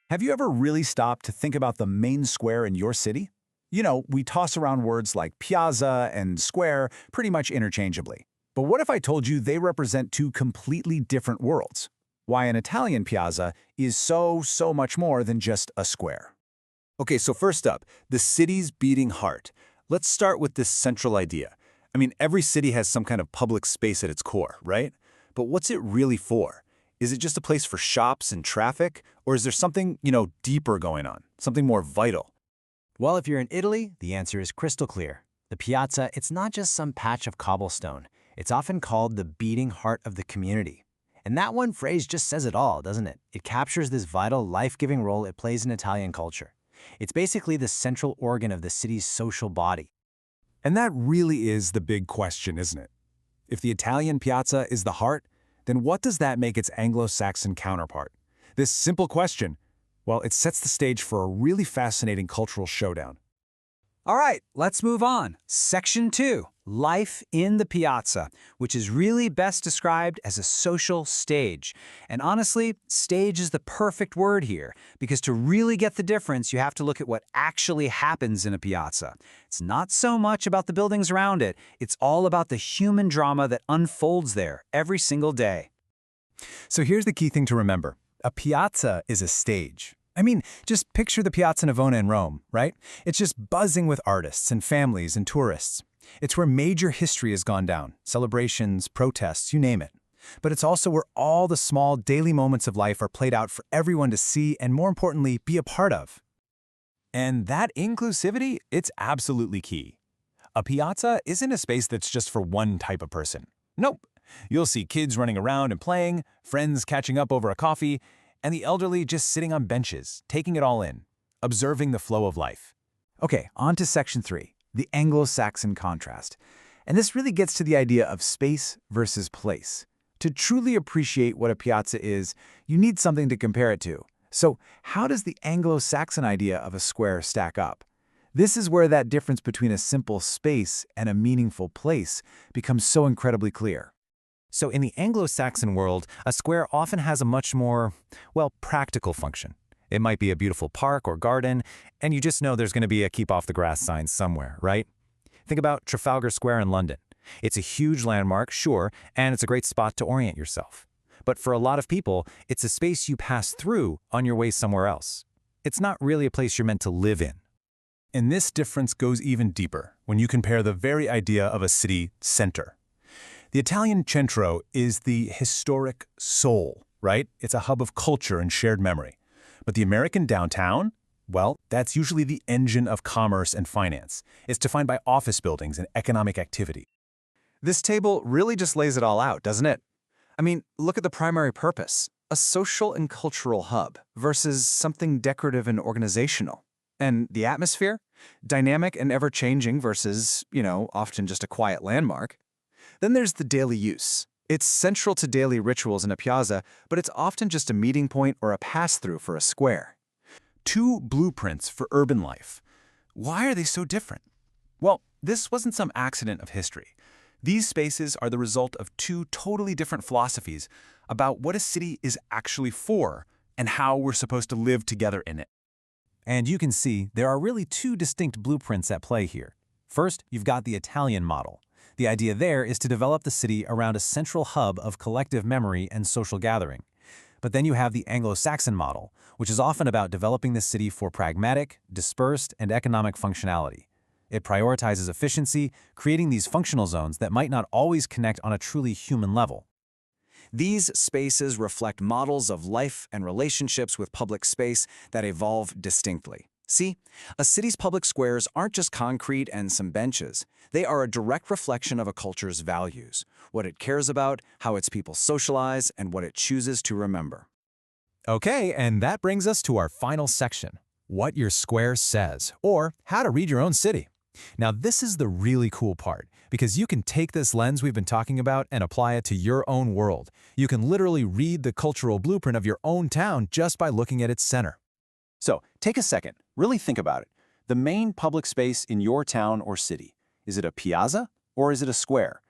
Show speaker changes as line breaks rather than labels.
Have you ever really stopped to think about the main square in your city? You know, we toss around words like piazza and square pretty much interchangeably. But what if I told you they represent two completely different worlds? Why an Italian piazza is so much more than just a square. Okay, so first up, the city's beating heart. Let's start with this central idea. I mean, every city has some kind of public space at its core, right? But what's it really for? Is it just a place for shops and traffic? Or is there something, deeper going on? Something more vital?
Well, if you're in Italy, the answer is crystal clear. The piazza, it's not just some patch of cobblestone. It's often called the beating heart of the community. And that one phrase just says it all, doesn't it? It captures this vital, life-giving role it plays in Italian culture. It's basically the central organ of the city's social body.
And that really is the big question, isn't it? If the Italian piazza is the heart, then what does that make its Anglo-Saxon counterpart? This simple question, well, it sets the stage for a really fascinating cultural showdown.
All right, let's move on. Section 2, life in the piazza, which is really best described as a social stage. And honestly, stage is the perfect word here, because to really get the difference, you have to look at what actually happens in a piazza. It's not so much about the buildings around it, it's all about the human drama that unfolds there every single day.
So here's the key thing to remember. A piazza is a stage. I mean, just picture the Piazza Navona in Rome, right? It's just buzzing with artists and families and tourists. It's where major history has gone down, celebrations, protests, you name it. But it's also where all the small daily moments of life are played out for everyone to see and, more importantly, be a part of. And that inclusivity, it's absolutely key. A piazza isn't a space that's just for one type of person. Nope. You'll see kids running around and playing, friends catching up over a coffee, and the elderly just sitting on benches, taking it all in, observing the flow of life.
Okay, on to Section 3, the Anglo-Saxon contrast. And this really gets to the idea of space versus place. To truly appreciate what a piazza is, you need something to compare it to. So how does the Anglo-Saxon idea of a square stack up? This is where that difference between a simple space and a meaningful place becomes so incredibly clear.
So in the Anglo-Saxon world, a square often has a much more, practical function. It might be a beautiful park or garden, and you just know there's going to be a keep off the grass sign somewhere, right? Think about Trafalgar Square in London. It's a huge landmark, sure, and it's a great spot to orient yourself. But for a lot of people, it's a space you pass through on your way somewhere else. It's not really a place you're meant to live in.
And this difference goes even deeper when you compare the very idea of a city center. The Italian centro is the historic soul, right? It's a hub of culture and shared memory. But the American downtown, well, that's usually the engine of commerce and finance. It's defined by office buildings and economic activity.
This table really just lays it all out, doesn't it? I mean, look at the primary purpose, a social and cultural hub versus something decorative and organizational. And the atmosphere, dynamic and ever-changing versus, often just a quiet landmark. Then there's the daily use. It's central to daily rituals in a piazza, but it's often just a meeting point or a pass-through for a square.
Two blueprints for urban life. Why are they so different? Well, this wasn't some accident of history. These spaces are the result of two totally different philosophies about what a city is actually for and how we're supposed to live together in it.
And you can see there are really two distinct blueprints at play here. First, you've got the Italian model. The idea there is to develop the city around a central hub of collective memory and social gathering. But then you have the Anglo-Saxon model, which is often about developing the city for pragmatic, dispersed, and economic functionality. It prioritizes efficiency, creating these functional zones that might not always connect on a truly human level.
These spaces reflect models of life and relationships with public space that evolve distinctly. See, a city's public squares aren't just concrete and some benches. They are a direct reflection of a culture's values, what it cares about, how its people socialize, and what it chooses to remember.
Okay, and that brings us to our final section, what your square says, or how to read your own city. Now, this is the really cool part, because you can take this lens we've been talking about and apply it to your own world. You can literally read the cultural blueprint of your own town just by looking at its center.
So, take a second. Really think about it. The main public space in your town or city, is it a piazza or is it a square?